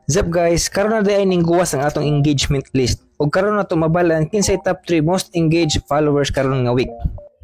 Zap guys, karon na day ning guwas ang atong engagement list. Ug karon na to mabalan kinsay top 3 most engaged followers karon nga week.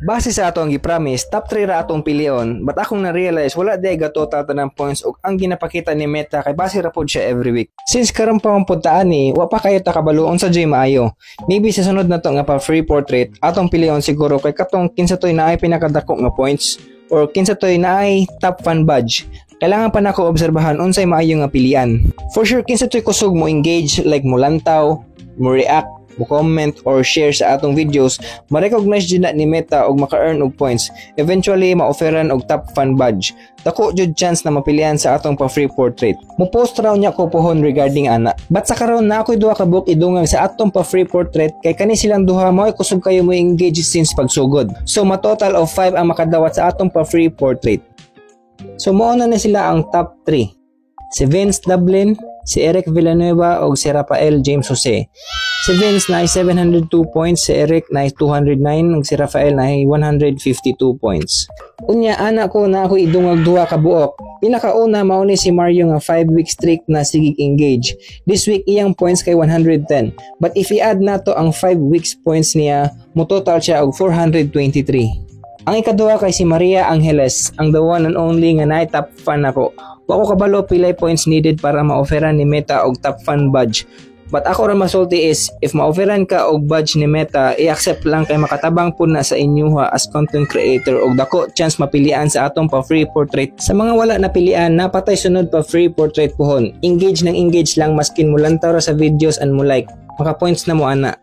Base sa atong gi-promise, top 3 ra atong pilion, but akong na-realize wala day gatotal tanang points ug ang ginapakita ni Meta kay base ra pod siya every week. Since karon pa man pud ta ani, wa pa kayo ta kabaluon sa joy maayo. Maybe sa sunod na to nga pa free portrait, atong pilion siguro kay katong kinsa toy naay pinakadako nga points or kinsa toy naay top fan badge. Kailangan pa nako obserbahan unsay maayo nga pilian. For sure kinsa toy kusog mo engage like mo lantaw, mo react, mo comment or share sa atong videos, ma-recognize jud na ni Meta og maka-earn og points. Eventually ma-offeran og top fan badge. Dako jud chance na mapilian sa atong pa free portrait. Mo post raw niya ko pohon regarding ana. But sa karon na ako'y duha ka book idungag sa atong pa free portrait kay kani silang duha mao kusog kayo mo engage since pagsugod. So ma total of 5 ang makadawat sa atong pa free portrait. So mauna na sila ang top 3. Si Vince Dublin, si Eric Villanueva ug si Rafael James Jose. Si Vince na 702 points, si Eric na 209 ug si Rafael na 152 points. Unya ana ko na ako idungag duha ka buok. Pinakauna mao ni si Mario nga 5 week streak na sigig engage. This week iyang points kay 110. But if i-add nato ang 5 weeks points niya, mo total siya og 423. Ang ikaduha kay si Maria Angeles, ang the one and only nga naay top fan ako. Wa ko kabalo pilay points needed para ma-offeran ni Meta og top fan badge. But ako ra masulti is, if ma-offeran ka og badge ni Meta, i-accept lang kay makatabang po na sa inyuha as content creator og dako chance mapilian sa atong pa free portrait. Sa mga wala napilian, napatay sunod pa free portrait pohon. Engage ng engage lang maskin mo lantaw ra sa videos and mo like. Maka points na mo ana.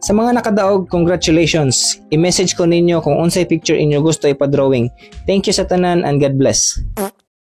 Sa mga nakadaog, congratulations! I-message ko ninyo kung unsay picture inyo gusto ipa-drawing. Thank you sa tanan and God bless!